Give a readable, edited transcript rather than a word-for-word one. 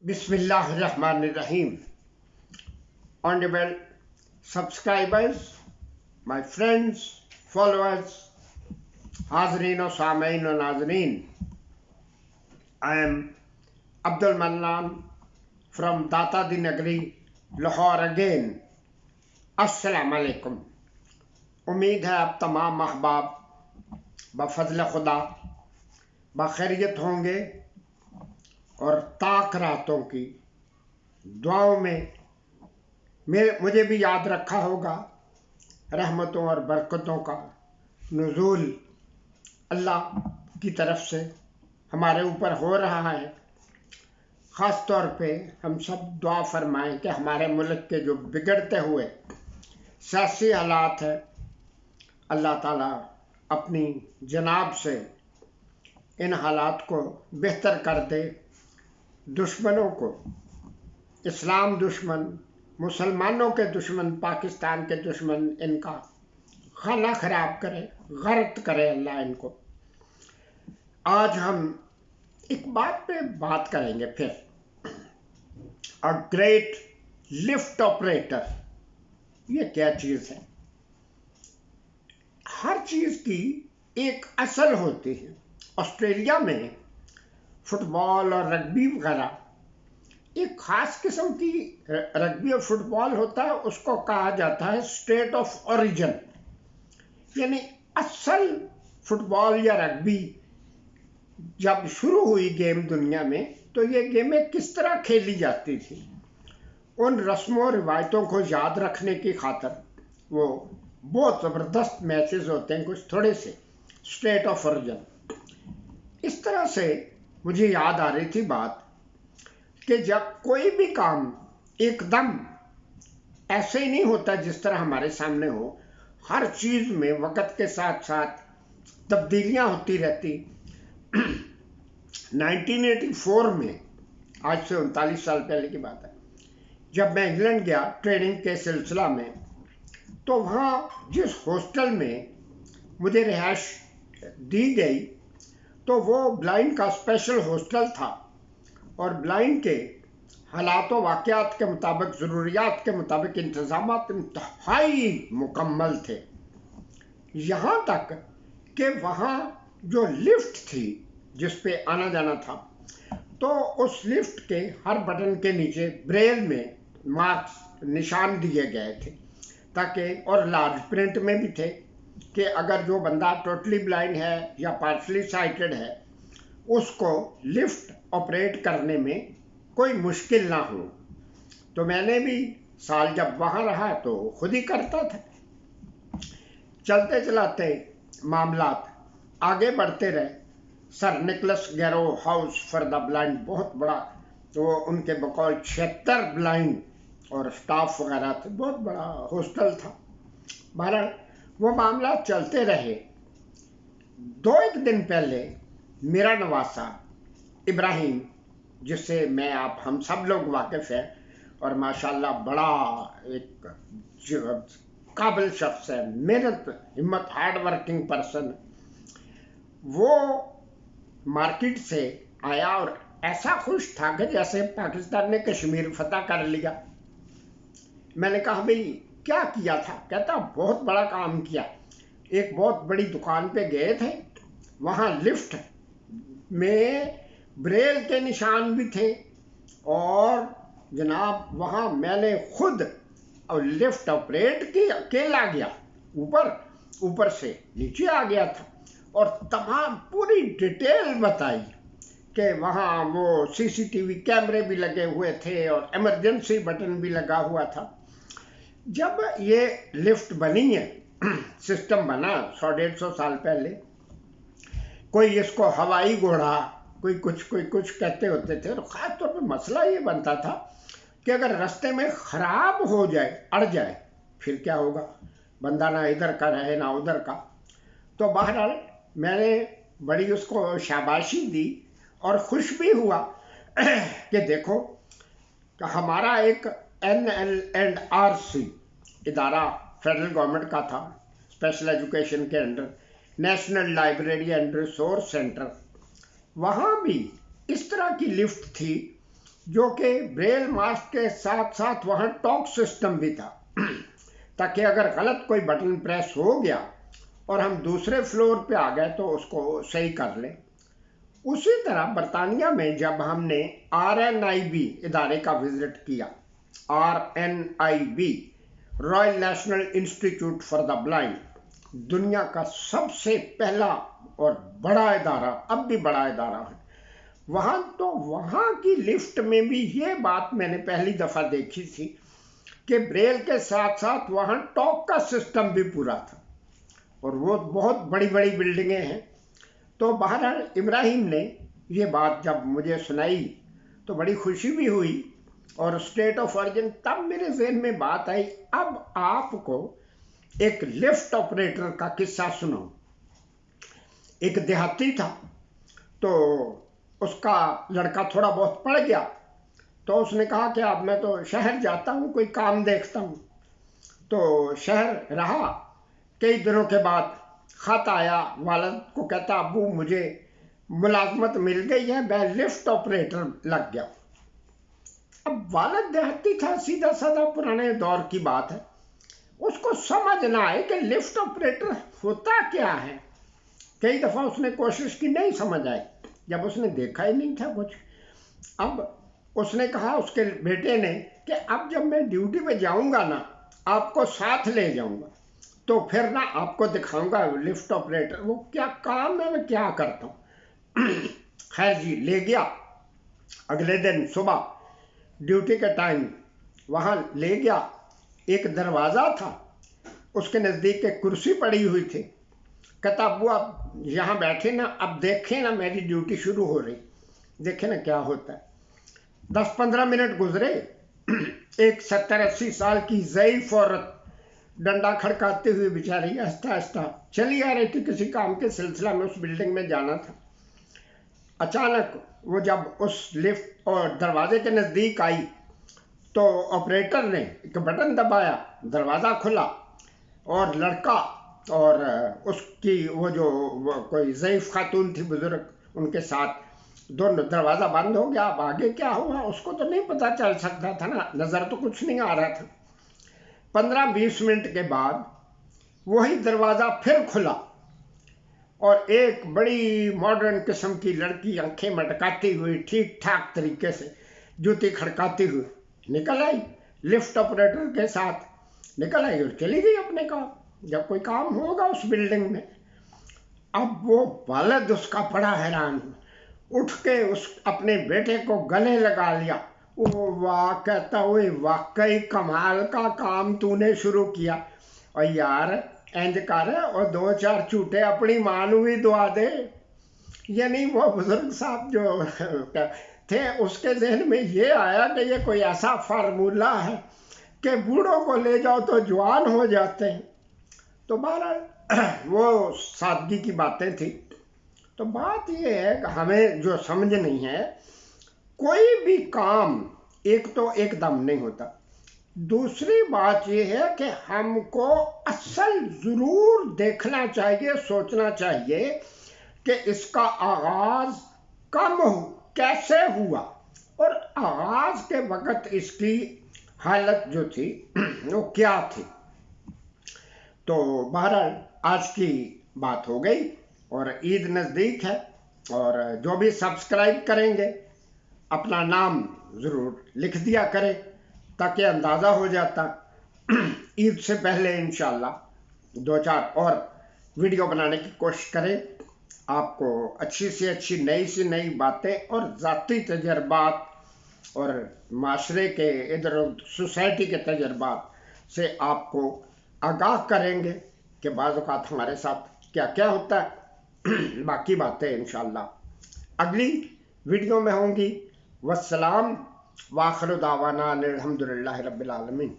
Bismillahirrahmanirrahim. Honorable subscribers, my friends, followers, Hazreen o Samein o Nazreen, I am Abdul Mannan from Data Di Nagri, Lahore again. Assalamu alaikum. उम्मीद है आप तमाम अहबाब बफज़ल खुदा बखैरियत होंगे और ताक रातों की दुआओं में मुझे भी याद रखा होगा। रहमतों और बरकतों का नुज़ूल अल्लाह की तरफ से हमारे ऊपर हो रहा है। ख़ास तौर पे हम सब दुआ फरमाएं कि हमारे मुल्क के जो बिगड़ते हुए सियासी हालात हैं, अल्लाह ताला अपनी जनाब से इन हालात को बेहतर कर दे। दुश्मनों को, इस्लाम दुश्मन, मुसलमानों के दुश्मन, पाकिस्तान के दुश्मन, इनका खाना खराब करे, गर्त करे अल्लाह इनको। आज हम एक बात पे बात करेंगे फिर। अ ग्रेट लिफ्ट ऑपरेटर, ये क्या चीज़ है? हर चीज़ की एक असल होती है। ऑस्ट्रेलिया में फुटबॉल और रग्बी वगैरह एक ख़ास किस्म की रग्बी और फुटबॉल होता है, उसको कहा जाता है स्टेट ऑफ ओरिजिन। यानी असल फुटबॉल या रग्बी जब शुरू हुई गेम दुनिया में, तो ये गेमें किस तरह खेली जाती थी, उन रस्मों और रिवायतों को याद रखने की खातिर वो बहुत ज़बरदस्त मैचेस होते हैं, कुछ थोड़े से स्टेट ऑफ ओरिजिन। इस तरह से मुझे याद आ रही थी बात कि जब कोई भी काम एकदम ऐसे ही नहीं होता जिस तरह हमारे सामने हो, हर चीज़ में वक़्त के साथ साथ तब्दीलियां होती रहती। 1984 में, आज से 39 साल पहले की बात है, जब मैं इंग्लैंड गया ट्रेनिंग के सिलसिला में, तो वहाँ जिस हॉस्टल में मुझे रिहाइश दी गई, तो वो ब्लाइंड का स्पेशल हॉस्टल था और ब्लाइंड के हालात व वाक़यात के मुताबिक, ज़रूरियात के मुताबिक इंतज़ामात इंतहाई मुकम्मल थे। यहाँ तक कि वहाँ जो लिफ्ट थी जिस पे आना जाना था, तो उस लिफ्ट के हर बटन के नीचे ब्रेल में मार्क्स, निशान दिए गए थे, ताकि, और लार्ज प्रिंट में भी थे, कि अगर जो बंदा टोटली ब्लाइंड है या पार्शली साइटेड है, उसको लिफ्ट ऑपरेट करने में कोई मुश्किल ना हो। तो मैंने भी साल जब वहाँ रहा तो खुद ही करता था। चलते चलाते मामलात आगे बढ़ते रहे। Sir Nicholas Garrow house for the blind, बहुत बड़ा, तो उनके बकौल 76 ब्लाइंड और स्टाफ वगैरह थे, बहुत बड़ा हॉस्टल था। बहरहाल वो मामला चलते रहे। एक दिन पहले मेरा नवासा इब्राहिम, जिससे मैं, आप, हम सब लोग वाकिफ़ हैं, और माशाल्लाह बड़ा एक काबिल शख्स है, मेहनत, हिम्मत, हार्ड वर्किंग पर्सन, वो मार्केट से आया और ऐसा खुश था कि जैसे पाकिस्तान ने कश्मीर फतह कर लिया। मैंने कहा भाई क्या किया था? कहता बहुत बड़ा काम किया। एक बहुत बड़ी दुकान पे गए थे, वहाँ लिफ्ट में ब्रेल के निशान भी थे, और जनाब वहाँ मैंने खुद और लिफ्ट ऑपरेट की, अकेला गया, ऊपर से नीचे आ गया था, और तमाम पूरी डिटेल बताई कि वहाँ वो सीसीटीवी कैमरे भी लगे हुए थे और इमरजेंसी बटन भी लगा हुआ था। जब ये लिफ्ट बनी है, सिस्टम बना 100-150 साल पहले, कोई इसको हवाई घोड़ा, कोई कुछ कहते होते थे, और ख़ास तौर पे मसला ये बनता था कि अगर रास्ते में ख़राब हो जाए, अड़ जाए, फिर क्या होगा? बंदा ना इधर का रहे ना उधर का। तो बहरहाल मैंने बड़ी उसको शाबाशी दी और खुश भी हुआ कि देखो कि हमारा एक NL&RC इदारा फेडरल गवर्नमेंट का था, स्पेशल एजुकेशन के under, national library and resource centre, वहाँ भी इस तरह की लिफ्ट थी, जो कि ब्रेल मास्क के साथ साथ वहाँ टॉक सिस्टम भी था ताकि अगर गलत कोई बटन प्रेस हो गया और हम दूसरे फ्लोर पे आ गए तो उसको सही कर लें। उसी तरह बरतानिया में जब हमने RNIB इदारे का विजिट किया, RNIB royal national institute for the blind, दुनिया का सबसे पहला और बड़ा इदारा, अब भी बड़ा इदारा है वहाँ, तो वहाँ की लिफ्ट में भी ये बात मैंने पहली दफ़ा देखी थी कि ब्रेल के साथ साथ वहाँ टॉक का सिस्टम भी पूरा था और वो बहुत बड़ी बड़ी बिल्डिंगें हैं। तो बहरहाल इब्राहिम ने ये बात जब मुझे सुनाई तो बड़ी खुशी भी हुई और स्टेट ऑफ ऑरिजिन, तब मेरे ज़हन में बात आई, अब आपको एक लिफ्ट ऑपरेटर का किस्सा सुनाऊं। एक देहाती था, तो उसका लड़का थोड़ा बहुत पढ़ गया, तो उसने कहा कि अब मैं तो शहर जाता हूँ, कोई काम देखता हूँ। तो शहर रहा, कई दिनों के बाद ख़त आया, वालिद को कहता अबू मुझे मुलाजमत मिल गई है, मैं लिफ्ट ऑपरेटर लग गया। अब वालिद देहाती था, सीधा साधा पुराने दौर की बात है, उसको समझ ना आए कि लिफ्ट ऑपरेटर होता क्या है। कई दफ़ा उसने कोशिश की, नहीं समझ आई, जब उसने देखा ही नहीं था कुछ। अब उसने कहा उसके बेटे ने कि अब जब मैं ड्यूटी पे जाऊंगा ना, आपको साथ ले जाऊंगा, तो फिर ना आपको दिखाऊंगा लिफ्ट ऑपरेटर वो क्या काम है, मैं क्या करता हूँ। खैर जी, ले गया। अगले दिन सुबह ड्यूटी के टाइम वहाँ ले गया। एक दरवाज़ा था, उसके नज़दीक एक कुर्सी पड़ी हुई थी। कहता अबू आप यहाँ बैठे ना, अब देखें ना मेरी ड्यूटी शुरू हो रही, देखें ना क्या होता है। 10-15 मिनट गुजरे। एक 70-80 साल की ज़ईफ़ औरत डंडा खड़काते हुए बेचारी आहिस्ता आहिस्ता चली आ रही थी, किसी काम के सिलसिला में उस बिल्डिंग में जाना था। अचानक वो जब उस लिफ्ट और दरवाजे के नज़दीक आई तो ऑपरेटर ने एक बटन दबाया, दरवाज़ा खुला और लड़का और उसकी वो कोई ज़ईफ़ खातून थी, बुज़ुर्ग, उनके साथ दोनों, दरवाज़ा बंद हो गया। अब आगे क्या हुआ उसको तो नहीं पता चल सकता था ना, नज़र तो कुछ नहीं आ रहा था। 15-20 मिनट के बाद वही दरवाज़ा फिर खुला और एक बड़ी मॉडर्न किस्म की लड़की आंखें मटकाती हुई, ठीक ठाक तरीके से जूती खड़काती हुई निकल आई, लिफ्ट ऑपरेटर के साथ निकल आई और चली गई अपने काम, जब कोई काम होगा उस बिल्डिंग में। अब वो वालिद उसका बड़ा हैरान, उठ के उस अपने बेटे को गले लगा लिया। ओ वाह, कहता हुए वाकई कमाल का काम तूने शुरू किया, और यार इंज कर और 2-4 झूठे अपनी मां नू भी दुआ दे। यानी वो बुजुर्ग साहब जो थे, उसके जहन में ये आया कि ये कोई ऐसा फार्मूला है कि बूढ़ों को ले जाओ तो जवान हो जाते हैं। तो बहरहाल वो सादगी की बातें थी। तो बात ये है कि हमें जो समझ नहीं है, कोई भी काम एक तो एकदम नहीं होता। दूसरी बात यह है कि हमको असल ज़रूर देखना चाहिए, सोचना चाहिए कि इसका आगाज़ कैसे हुआ और आगाज़ के वक़्त इसकी हालत जो थी वो क्या थी। तो बहरहाल आज की बात हो गई और ईद नज़दीक है, और जो भी सब्सक्राइब करेंगे अपना नाम ज़रूर लिख दिया करें ताकि अंदाज़ा हो जाता। ईद से पहले इंशाल्लाह 2-4 और वीडियो बनाने की कोशिश करें, आपको अच्छी से अच्छी नई से नई बातें और ज़ाती तजर्बात और माशरे के इधर सोसाइटी के तजर्बात से आपको आगाह करेंगे कि बाज़ औक़ात हमारे साथ क्या क्या होता है। बाकी बातें इंशाल्लाह अगली वीडियो में होंगी। वस्सलाम, वाखिर दावाना अनिल हम्दुलिल्लाहि रब्बिल आलमीन।